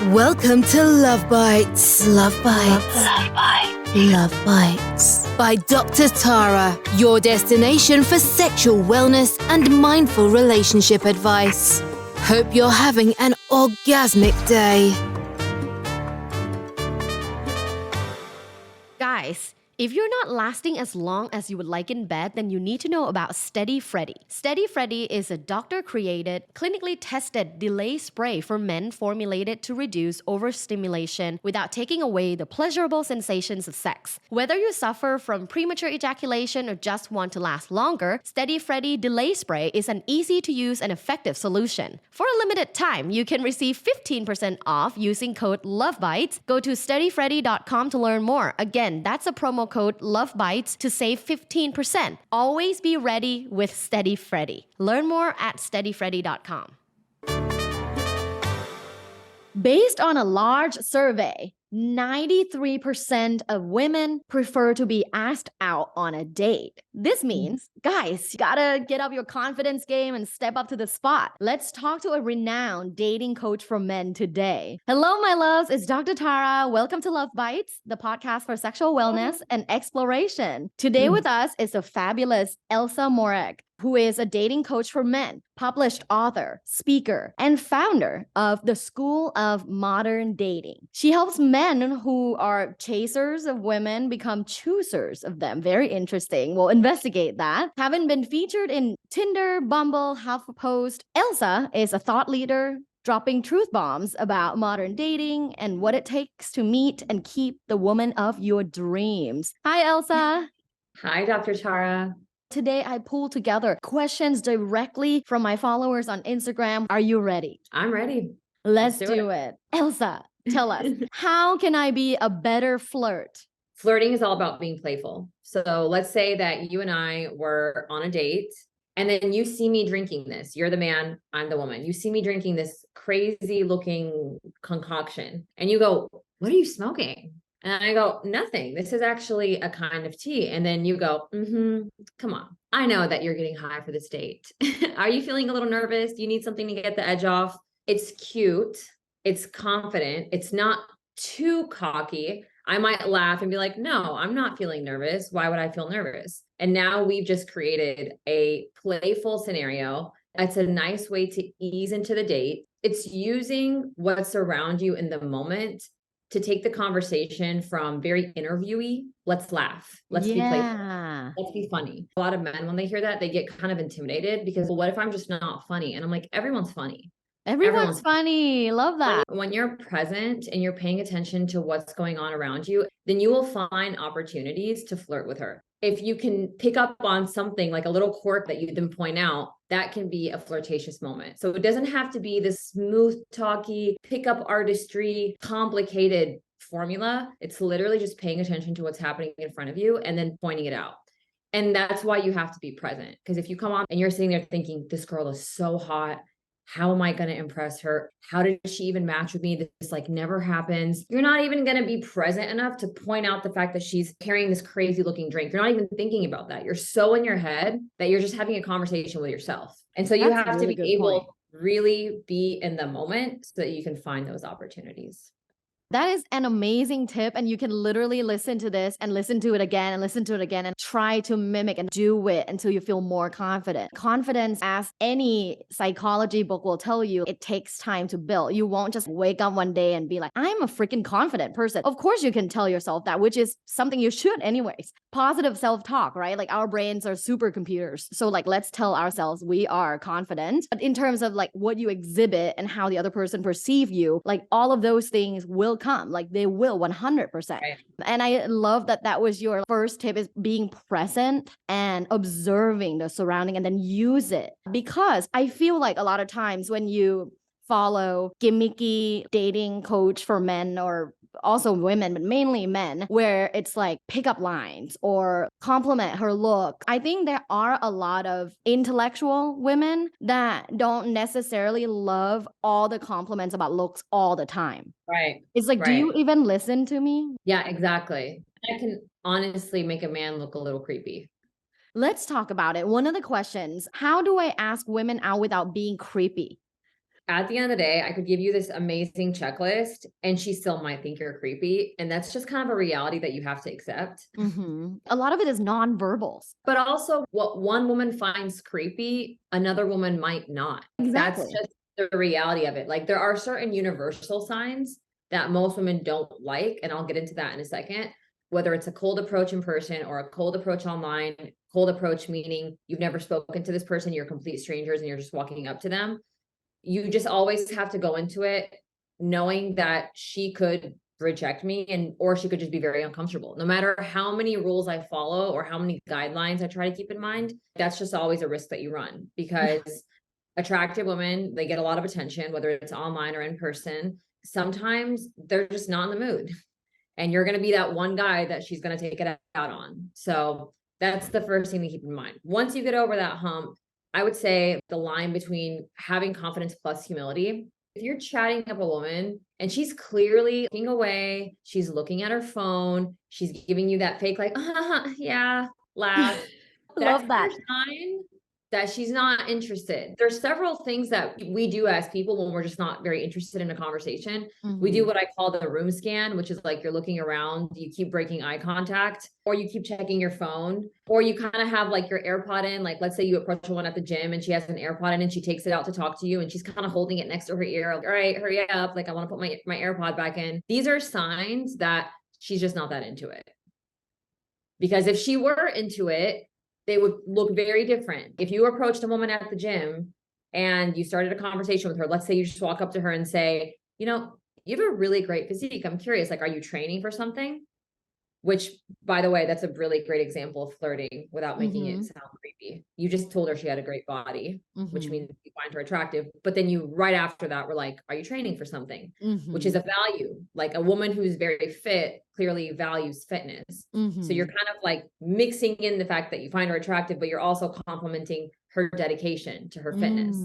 Welcome to Luvbites. Luvbites. By Dr. Tara, your destination for sexual wellness and mindful relationship advice. Hope you're having an orgasmic day. Guys, if you're not lasting as long as you would like in bed, then you need to know about Steady Freddy. Steady Freddy is a doctor-created, clinically tested delay spray for men formulated to reduce overstimulation without taking away the pleasurable sensations of sex. Whether you suffer from premature ejaculation or just want to last longer, Steady Freddy Delay Spray is an easy-to-use and effective solution. For a limited time, you can receive 15% off using code LOVEBITES. Go to steadyfreddy.com to learn more. Again, that's a promo code LOVEBITES to save 15%. Always be ready with Steady Freddy. Learn more at steadyfreddy.com. Based on a large survey, 93% of women prefer to be asked out on a date. This means, guys, you gotta get up your confidence game and step up to the spot. Let's talk to a renowned dating coach for men today. Hello, my loves. It's Dr. Tara. Welcome to Love Bites, the podcast for sexual wellness and exploration. Today with us is the fabulous Elsa Moreck, who is a dating coach for men, published author, speaker, and founder of the School of Modern Dating. She helps men who are chasers of women become choosers of them. Very interesting. We'll investigate that. Having been featured in Tinder, Bumble, HuffPost, Elsa is a thought leader, dropping truth bombs about modern dating and what it takes to meet and keep the woman of your dreams. Hi, Elsa. Hi, Dr. Tara. Today, I pulled together questions directly from my followers on Instagram. Are you ready? I'm ready. Let's do it. Elsa, tell us, how can I be a better flirt? Flirting is all about being playful. So let's say that you and I were on a date and then you see me drinking this. You're the man, I'm the woman. You see me drinking this crazy looking concoction and you go, "What are you smoking?" And I go, "Nothing. This is actually a kind of tea." And then you go, "Come on. I know that you're getting high for this date. Are you feeling a little nervous? Do you need something to get the edge off?" It's cute. It's confident. It's not too cocky. I might laugh and be like, "No, I'm not feeling nervous. Why would I feel nervous?" And now we've just created a playful scenario. It's a nice way to ease into the date. It's using what's around you in the moment to take the conversation from very interviewee. Let's laugh. Let's be playful. Let's be funny. A lot of men, when they hear that, they get kind of intimidated because, well, what if I'm just not funny? And I'm like, everyone's funny. Everyone's funny. Love that. When you're present and you're paying attention to what's going on around you, then you will find opportunities to flirt with her. If you can pick up on something like a little quirk that you then point out, that can be a flirtatious moment. So it doesn't have to be this smooth, talky, pickup artistry, complicated formula. It's literally just paying attention to what's happening in front of you and then pointing it out. And that's why you have to be present. Because if you come on and you're sitting there thinking, "This girl is so hot. How am I going to impress her? How did she even match with me? This like never happens." You're not even going to be present enough to point out the fact that she's carrying this crazy looking drink. You're not even thinking about that. You're so in your head that you're just having a conversation with yourself. And so you have to be able to really be in the moment so that you can find those opportunities. That is an amazing tip. And you can literally listen to this and listen to it again and listen to it again and try to mimic and do it until you feel more confident. Confidence, as any psychology book will tell you, it takes time to build. You won't just wake up one day and be like, "I'm a freaking confident person." Of course, you can tell yourself that, which is something you should anyways. Positive self-talk, right? Like our brains are supercomputers. So like, let's tell ourselves we are confident. But in terms of like what you exhibit and how the other person perceive you, like all of those things will come, like they will 100%. Right. And I love that that was your first tip, is being present and observing the surrounding and then use it. Because I feel like a lot of times when you follow gimmicky dating coach for men, or also women, but mainly men, where it's like pickup lines or compliment her look. I think there are a lot of intellectual women that don't necessarily love all the compliments about looks all the time. Right. It's like, do you even listen to me? Yeah, exactly. I can honestly make a man look a little creepy. Let's talk about it. One of the questions, how do I ask women out without being creepy? at the end of the day, I could give you this amazing checklist and she still might think you're creepy. And that's just kind of a reality that you have to accept. A lot of it is nonverbals. But also what one woman finds creepy, another woman might not. Exactly. That's just the reality of it. Like there are certain universal signs that most women don't like. And I'll get into that in a second. Whether it's a cold approach in person or a cold approach online, cold approach meaning you've never spoken to this person, you're complete strangers and you're just walking up to them. You just always have to go into it knowing that she could reject me or she could just be very uncomfortable. No matter how many rules I follow or how many guidelines I try to keep in mind, that's just always a risk that you run because attractive women, they get a lot of attention, whether it's online or in person. Sometimes they're just not in the mood and you're going to be that one guy that she's going to take it out on. So that's the first thing to keep in mind. Once you get over that hump, I would say the line between having confidence plus humility. If you're chatting up a woman and she's clearly looking away, she's looking at her phone, she's giving you that fake like, yeah, laugh. Love that. Sign that she's not interested. There's several things that we do as people when we're just not very interested in a conversation. We do what I call the room scan, which is like you're looking around, you keep breaking eye contact, or you keep checking your phone, or you kind of have like your AirPod in. Like, let's say you approach a woman at the gym and she has an AirPod in and she takes it out to talk to you and she's kind of holding it next to her ear. Like, all right, hurry up. Like, I want to put my AirPod back in. These are signs that she's just not that into it. Because if she were into it, they would look very different. If you approached a woman at the gym and you started a conversation with her, let's say you just walk up to her and say, you know, you have a really great physique. I'm curious, like, are you training for something? Which, by the way, that's a really great example of flirting without making it sound creepy. You just told her she had a great body, which means you find her attractive. But then you, right after that, were like, are you training for something? Which is a value. Like a woman who's very fit clearly values fitness. So you're kind of like mixing in the fact that you find her attractive, but you're also complimenting her dedication to her fitness.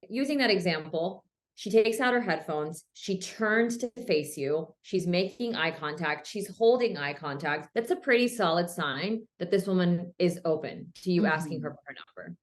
Using that example, she takes out her headphones. She turns to face you. She's making eye contact. She's holding eye contact. That's a pretty solid sign that this woman is open to you asking her for her number.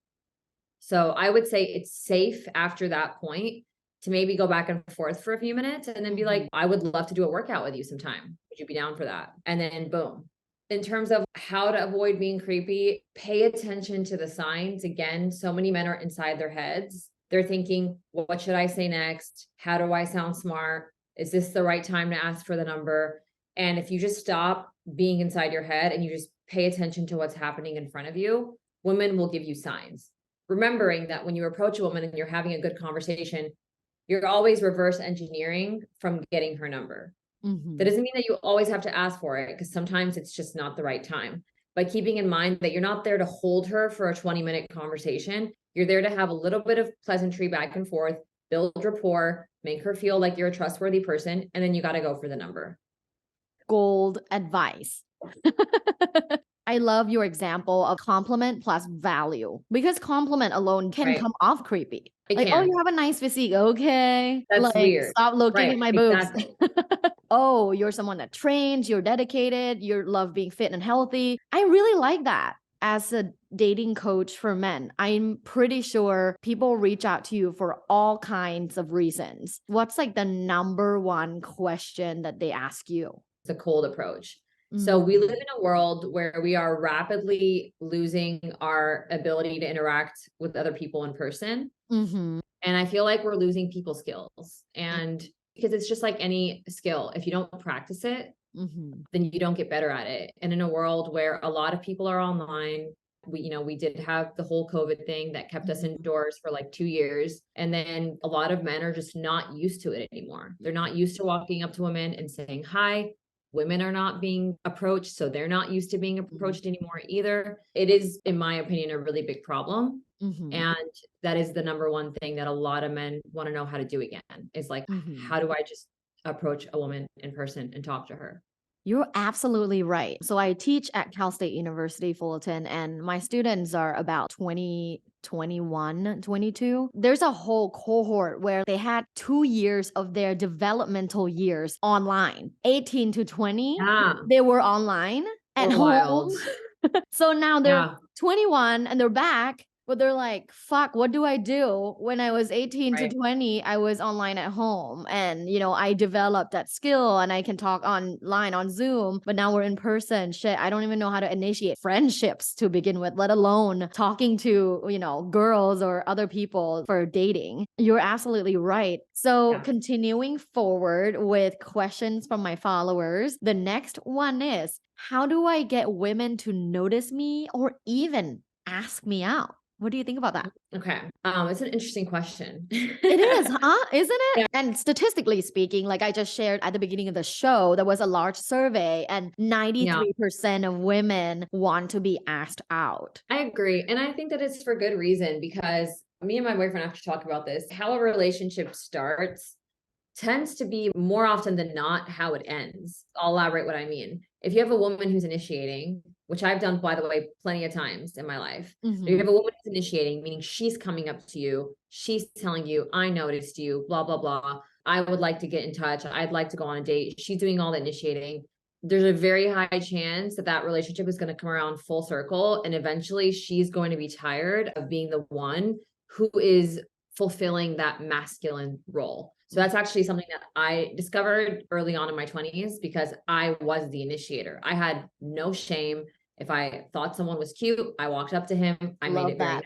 So I would say it's safe after that point to maybe go back and forth for a few minutes and then be like, I would love to do a workout with you sometime. Would you be down for that? And then boom. In terms of how to avoid being creepy, pay attention to the signs. Again, so many men are inside their heads. They're thinking, well, what should I say next? How do I sound smart? Is this the right time to ask for the number? And if you just stop being inside your head and you just pay attention to what's happening in front of you, women will give you signs. Remembering that when you approach a woman and you're having a good conversation, you're always reverse engineering from getting her number. That doesn't mean that you always have to ask for it because sometimes it's just not the right time. But keeping in mind that you're not there to hold her for a 20-minute conversation. You're there to have a little bit of pleasantry back and forth, build rapport, make her feel like you're a trustworthy person, and then you got to go for the number. Gold advice. I love your example of compliment plus value because compliment alone can come off creepy. It like, can. oh, you have a nice physique. Okay. That's like, weird. Stop looking at my boobs. Exactly. Oh, you're someone that trains, you're dedicated, you love being fit and healthy. I really like that. As a dating coach for men, I'm pretty sure people reach out to you for all kinds of reasons. What's like the number one question that they ask you? It's a cold approach. So we live in a world where we are rapidly losing our ability to interact with other people in person. And I feel like we're losing people skills. And because it's just like any skill, if you don't practice it, then you don't get better at it. And in a world where a lot of people are online, we did have the whole COVID thing that kept us indoors for like 2 years. And then a lot of men are just not used to it anymore. They're not used to walking up to women and saying hi. Women are not being approached, so they're not used to being approached anymore either. It is, in my opinion, a really big problem. And that is the number one thing that a lot of men want to know how to do again is like, how do I just approach a woman in person and talk to her? You're absolutely right. So I teach at Cal State University Fullerton, and my students are about 20, 21, 22. There's a whole cohort where they had 2 years of their developmental years online. 18 to 20, they were online at home. So now they're 21 and they're back But they're like, fuck, what do I do? When I was 18 to Right. 20, I was online at home and, I developed that skill and I can talk online on Zoom, but now we're in person. Shit, I don't even know how to initiate friendships to begin with, let alone talking to, girls or other people for dating. You're absolutely right. So Yeah. continuing forward with questions from my followers, the next one is, how do I get women to notice me or even ask me out? What do you think about that? Okay. It's an interesting question. It is, huh? Isn't it? Yeah. And statistically speaking, like I just shared at the beginning of the show, there was a large survey and Yeah, 93% of women want to be asked out. I agree. And I think that it's for good reason because me and my boyfriend actually talk about this. How a relationship starts tends to be more often than not how it ends. I'll elaborate what I mean. If you have a woman who's initiating, which I've done, by the way, plenty of times in my life, you have Mhm. a woman who's initiating, meaning she's coming up to you, she's telling you, I noticed you, blah, blah, blah. I would like to get in touch. I'd like to go on a date. She's doing all the initiating. There's a very high chance that that relationship is going to come around full circle. And eventually she's going to be tired of being the one who is fulfilling that masculine role. So that's actually something that I discovered early on in my 20s because I was the initiator. I had no shame. If I thought someone was cute, I walked up to him. I made Love it very that. known.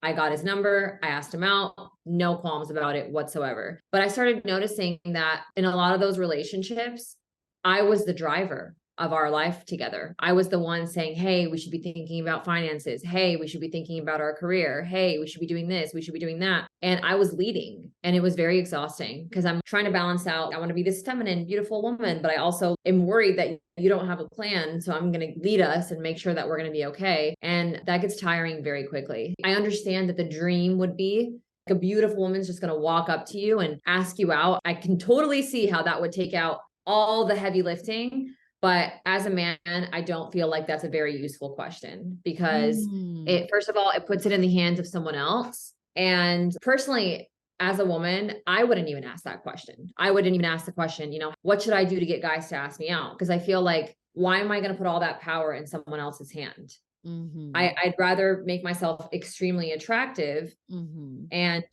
I got his number. I asked him out. No qualms about it whatsoever. But I started noticing that in a lot of those relationships, I was the driver of our life together. I was the one saying, hey, we should be thinking about finances. Hey, we should be thinking about our career. Hey, we should be doing this. We should be doing that. And I was leading. And it was very exhausting because I'm trying to balance out. I want to be this feminine, beautiful woman, but I also am worried that you don't have a plan. So I'm going to lead us and make sure that we're going to be okay. And that gets tiring very quickly. I understand that the dream would be a beautiful woman's just going to walk up to you and ask you out. I can totally see how that would take out all the heavy lifting. But as a man, I don't feel like that's a very useful question because Mm. it, first of all, it puts it in the hands of someone else. And personally, as a woman, I wouldn't even ask that question. I wouldn't even ask the question, what should I do to get guys to ask me out? Because I feel like, why am I going to put all that power in someone else's hand? Mhm. I'd rather make myself extremely attractive Mhm. and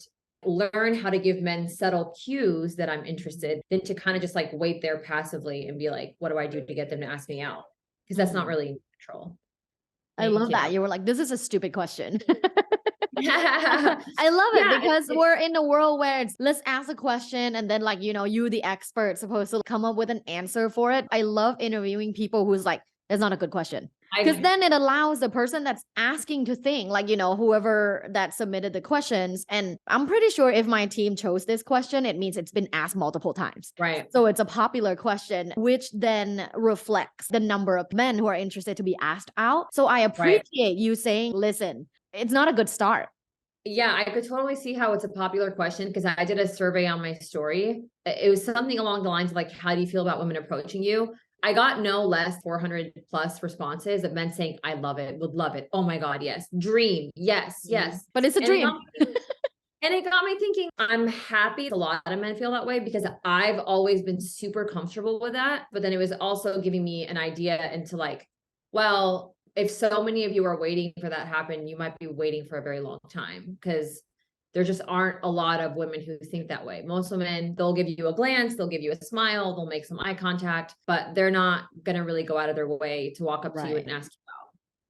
learn how to give men subtle cues that I'm interested than to kind of just like wait there passively and be like, what do I do to get them to ask me out? Because that's not Mhm. really natural. I Thank love you. that. You were like, this is a stupid question. Yeah, I love it because it- we're in a world where it's let's ask a question and then like, you the expert supposed to come up with an answer for it. I love interviewing people who's like, that's not a good question. Because I then it allows the person that's asking to think, like, whoever that submitted the questions. And I'm pretty sure if my team chose this question, it means it's been asked multiple times. right. So it's a popular question, which then reflects the number of men who are interested to be asked out. So I Right. appreciate you saying, listen, it's not a good start. Yeah, I could totally see how it's a popular question because I did a survey on my story. It was something along the lines of like, how do you feel about women approaching you? I got no less 400 plus responses of men saying, I love it, would love it. Oh my God, yes. Dream. Yes, yes. But it's a And it dream. got me, and it got me thinking, I'm happy a lot of men feel that way because I've always been super comfortable with that. But then it was also giving me an idea into like, well, if so many of you are waiting for that to happen, you might be waiting for a very long time because there just aren't a lot of women who think that way. Most women, they'll give you a glance, they'll give you a smile, they'll make some eye contact, but they're not going to really go out of their way to walk up to you Right. and ask you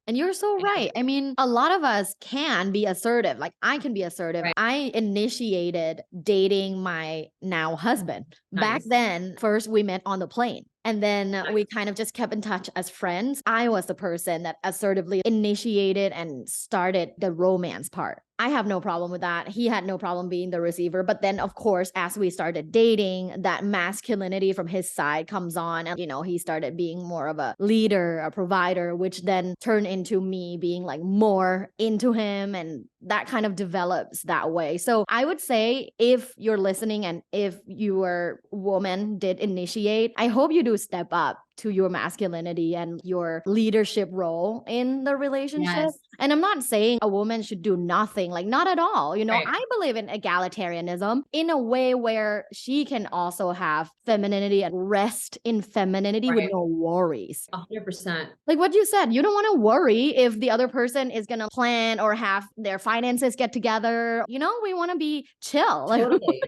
And you're so out. right. I mean, a lot of us can be assertive. Like I can be assertive. Right. I initiated dating my now husband. Back Nice. then, first we met on the plane. And then Nice. we kind of just kept in touch as friends. I was the person that assertively initiated and started the romance part. I have no problem with that. He had no problem being the receiver. But then, of course, as we started dating, that masculinity from his side comes on. And, he started being more of a leader, a provider, which then turned into me being like more into him. And that kind of develops that way. So I would say if you're listening and if your woman did initiate, I hope you do step up to your masculinity and your leadership role in the relationship. Yes. And I'm not saying a woman should do nothing, like not at all. You know, Right. I believe in egalitarianism in a way where she can also have femininity and rest in femininity with Right. no worries. 100%. Like what you said, you don't want to worry if the other person is going to plan or have their finances get together. You know, we want to be chill. Like, Totally.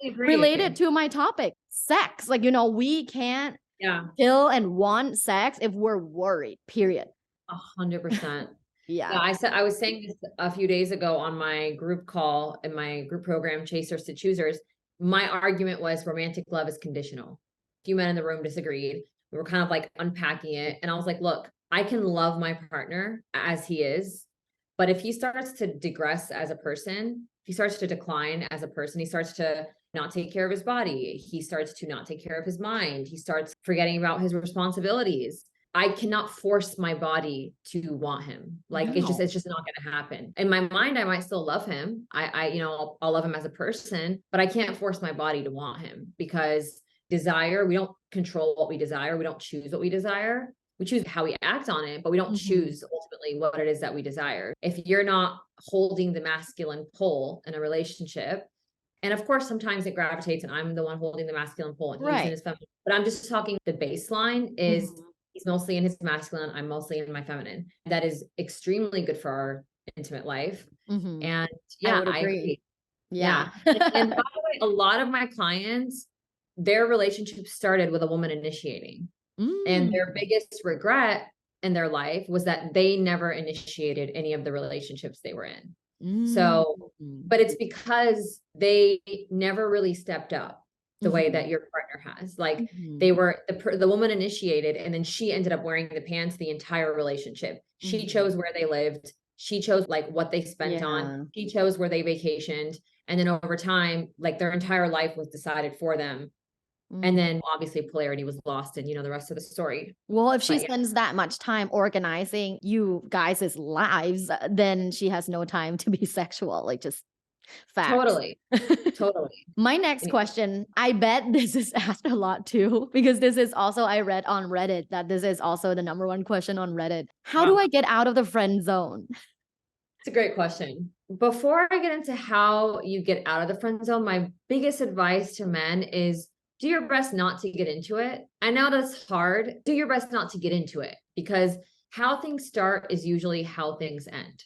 I agree. related to my topic, sex. Like, you know, we can't Yeah. chill and want sex if we're worried, period. 100%. Yeah. Yeah, I was saying this a few days ago on my group call in my group program, Chasers to Choosers. My argument was romantic love is conditional. A few men in the room disagreed. We were kind of like unpacking it. And I was like, look, I can love my partner as he is, but if he starts to digress as a person, if he starts to decline as a person, he starts to not take care of his body, he starts to not take care of his mind, he starts forgetting about his responsibilities. I cannot force my body to want him. Like it's No. just not going to happen. In my mind, I might still love him. I'll love him as a person, but I can't force my body to want him because desire, we don't control what we desire. We don't choose what we desire. We choose how we act on it, but we don't choose ultimately what it is that we desire. If you're not holding the masculine pull in a relationship, and of course, sometimes it gravitates and I'm the one holding the masculine pull and he's in his feminine, but I'm just talking the baseline is he's mostly in his masculine, I'm mostly in my feminine. That is extremely good for our intimate life. And yeah, I agree. Yeah. And by the way, a lot of my clients, their relationship started with a woman initiating. And their biggest regret in their life was that they never initiated any of the relationships they were in. So, but it's because they never really stepped up the way that your partner has. Like they were, the woman initiated and then she ended up wearing the pants the entire relationship. She chose where they lived. She chose like what they spent on. She chose where they vacationed. And then over time, like their entire life was decided for them. And then obviously polarity was lost and, you know, the rest of the story. Well, if she spends that much time organizing you guys' lives, then she has no time to be sexual. Like just facts. Totally. My next question, I bet this is asked a lot too, because this is also, I read on Reddit that this is also the number one question on Reddit. How do I get out of the friend zone? It's a great question. Before I get into how you get out of the friend zone, my biggest advice to men is do your best not to get into it. I know that's hard. Do your best not to get into it because how things start is usually how things end.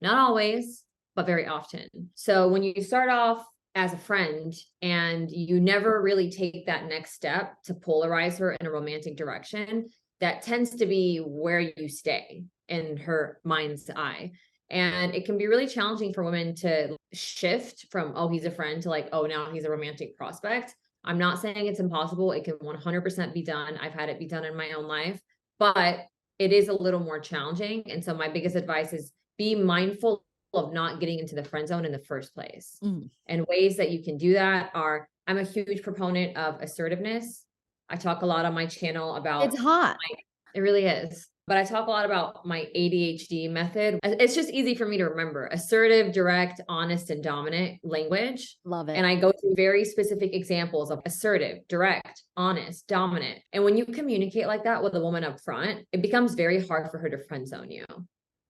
Not always, but very often. So when you start off as a friend and you never really take that next step to polarize her in a romantic direction, that tends to be where you stay in her mind's eye. And it can be really challenging for women to shift from, oh, he's a friend to like, oh, now he's a romantic prospect. I'm not saying it's impossible. It can 100% be done. I've had it be done in my own life, but it is a little more challenging. And so my biggest advice is be mindful of not getting into the friend zone in the first place. And ways that you can do that are, I'm a huge proponent of assertiveness. I talk a lot on my channel about it's hot. It really is. But I talk a lot about my ADHD method. It's just easy for me to remember. Assertive, direct, honest, and dominant language. Love it. And I go through very specific examples of assertive, direct, honest, dominant. And when you communicate like that with a woman up front, it becomes very hard for her to friend zone you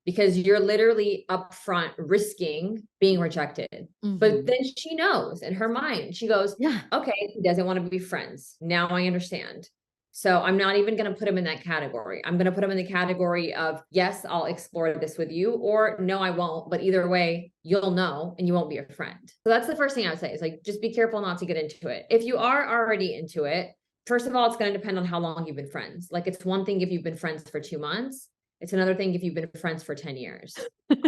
because you're literally up front risking being rejected. But then she knows in her mind, she goes, okay, he doesn't want to be friends. Now I understand. So I'm not even going to put him in that category. I'm going to put him in the category of, yes, I'll explore this with you, or no, I won't. But either way, you'll know and you won't be a friend. So that's the first thing I would say is like, just be careful not to get into it. If you are already into it, first of all, it's going to depend on how long you've been friends. Like it's one thing if you've been friends for 2 months. It's another thing if you've been friends for 10 years.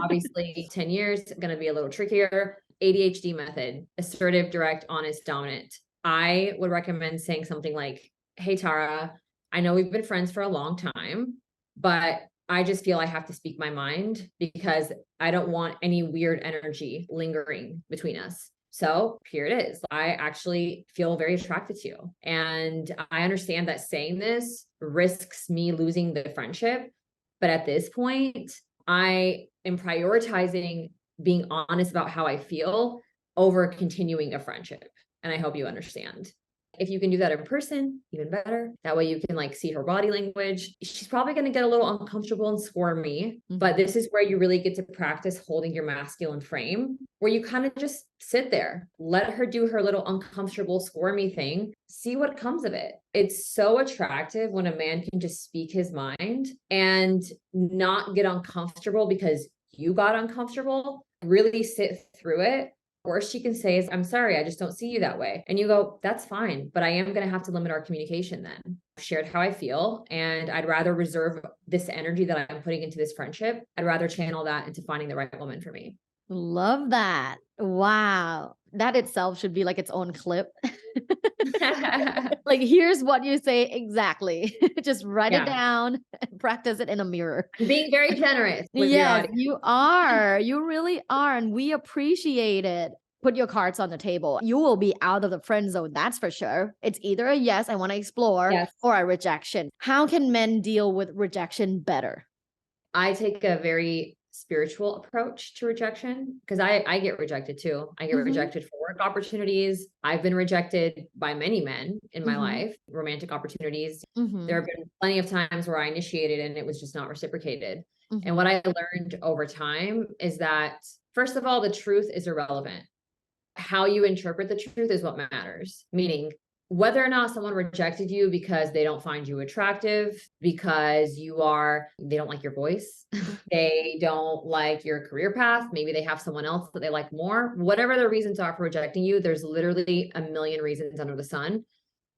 Obviously, 10 years is going to be a little trickier. ADHD method, assertive, direct, honest, dominant. I would recommend saying something like, hey, Tara, I know we've been friends for a long time, but I just feel I have to speak my mind because I don't want any weird energy lingering between us. So here it is. I actually feel very attracted to you. And I understand that saying this risks me losing the friendship. But at this point, I am prioritizing being honest about how I feel over continuing a friendship. And I hope you understand. If you can do that in person, even better. That way you can like see her body language. She's probably going to get a little uncomfortable and squirmy, but this is where you really get to practice holding your masculine frame, where you kind of just sit there, let her do her little uncomfortable, squirmy thing, see what comes of it. It's so attractive when a man can just speak his mind and not get uncomfortable because you got uncomfortable, really sit through it. Worst she can say is, I'm sorry, I just don't see you that way. And you go, that's fine, but I am going to have to limit our communication then. I've shared how I feel, and I'd rather reserve this energy that I'm putting into this friendship. I'd rather channel that into finding the right woman for me. Love that. Wow. That itself should be like its own clip. Like, here's what you say exactly. Just write it down and practice it in a mirror. Being very generous with your Yes, audience. you are. You really are. And we appreciate it. Put your cards on the table. You will be out of the friend zone. That's for sure. It's either a yes, I want to explore, or a rejection. How can men deal with rejection better? I take a very spiritual approach to rejection because I get rejected too. I get rejected for work opportunities. I've been rejected by many men in my life, romantic opportunities. There have been plenty of times where I initiated and it was just not reciprocated. And what I learned over time is that, first of all, the truth is irrelevant. How you interpret the truth is what matters. Meaning, whether or not someone rejected you because they don't find you attractive, because they don't like your voice, they don't like your career path, maybe they have someone else that they like more, whatever the reasons are for rejecting you, there's literally a million reasons under the sun.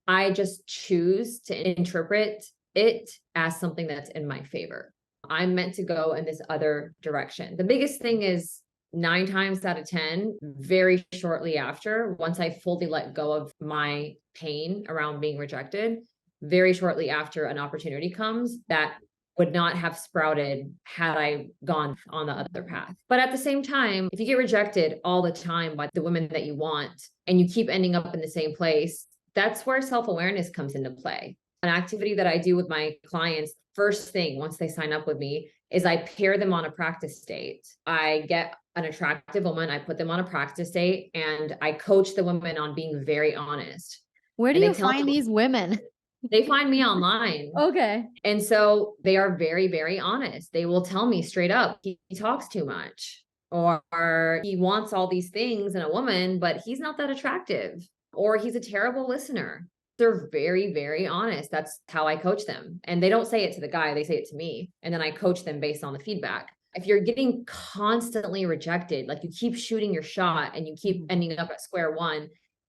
I just choose to interpret it as something that's in my favor. I'm meant to go in this other direction. The biggest thing is, 9 times out of 10, very shortly after, once I fully let go of my pain around being rejected, very shortly after an opportunity comes that would not have sprouted had I gone on the other path. But at the same time, if you get rejected all the time by the women that you want and you keep ending up in the same place, that's where self-awareness comes into play. An activity that I do with my clients, first thing once they sign up with me, is I pair them on a practice date. I get an attractive woman, I put them on a practice date, and I coach the women on being very honest. Where do you find these women? They find me online. Okay. And so they are very, very honest. They will tell me straight up, he talks too much, or he wants all these things in a woman, but he's not that attractive, or he's a terrible listener. They're very, very honest. That's how I coach them. And they don't say it to the guy, they say it to me. And then I coach them based on the feedback. If you're getting constantly rejected, like you keep shooting your shot and you keep ending up at square one,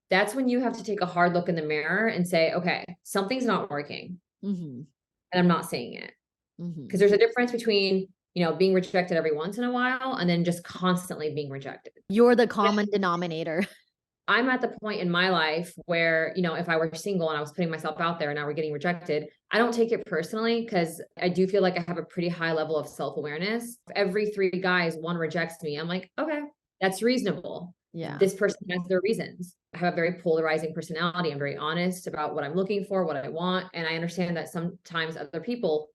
that's when you have to take a hard look in the mirror and say, okay, something's not working. And I'm not saying it. Because there's a difference between, being rejected every once in a while and then just constantly being rejected. You're the common denominator. I'm at the point in my life where, if I were single and I was putting myself out there and now we're getting rejected, I don't take it personally because I do feel like I have a pretty high level of self-awareness. If every 3 guys, 1 rejects me, I'm like, okay, that's reasonable. Yeah. This person has their reasons. I have a very polarizing personality. I'm very honest about what I'm looking for, what I want. And I understand that sometimes other people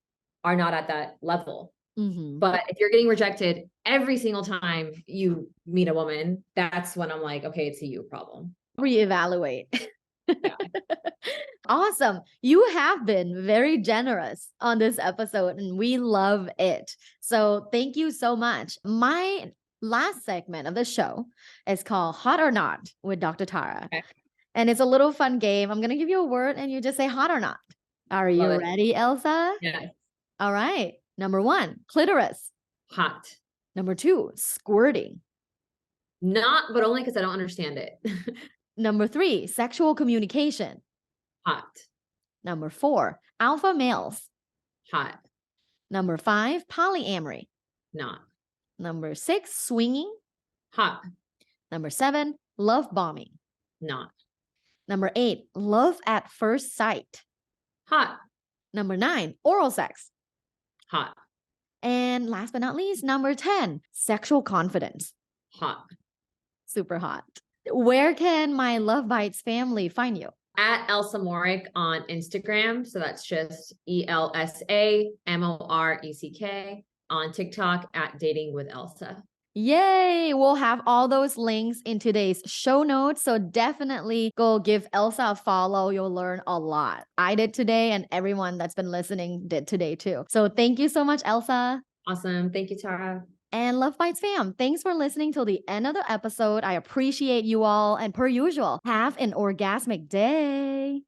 are not at that level. But if you're getting rejected every single time you meet a woman, that's when I'm like, okay, it's a you problem. Reevaluate. Awesome. You have been very generous on this episode and we love it. So thank you so much. My last segment of the show is called Hot or Not with Dr. Tara. Okay. And it's a little fun game. I'm going to give you a word and you just say hot or not. Are you ready, Elsa? Yeah. All right. Number 1, clitoris. Hot. Number 2, squirting. Not, but only because I don't understand it. Number 3, sexual communication. Hot. Number 4, alpha males. Hot. Number 5, polyamory. Not. Number 6, swinging. Hot. Number 7, love bombing. Not. Number 8, love at first sight. Hot. Number 9, oral sex. Hot. And last but not least, number 10, sexual confidence. Hot. Super hot. Where can my Luvbites family find you? At Elsa Moreck on Instagram. So that's just ELSA MORECK. On TikTok at Dating with Elsa. Yay! We'll have all those links in today's show notes. So definitely go give Elsa a follow. You'll learn a lot. I did today, and everyone that's been listening did today too. So thank you so much, Elsa. Awesome. Thank you, Tara. And Love Bites fam, thanks for listening till the end of the episode. I appreciate you all. And per usual, have an orgasmic day.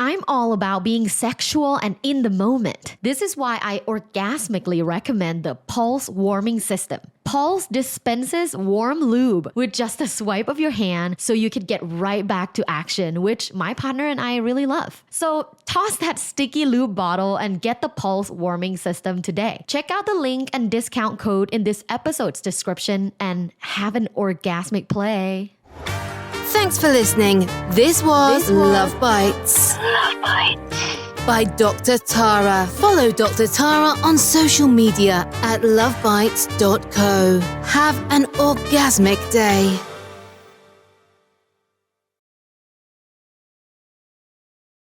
I'm all about being sexual and in the moment. This is why I orgasmically recommend the Pulse Warming System. Pulse dispenses warm lube with just a swipe of your hand so you can get right back to action, which my partner and I really love. So toss that sticky lube bottle and get the Pulse Warming System today. Check out the link and discount code in this episode's description and have an orgasmic play. Thanks for listening. This was Love Bites. Love Bites. By Dr. Tara. Follow Dr. Tara on social media at lovebites.co. Have an orgasmic day.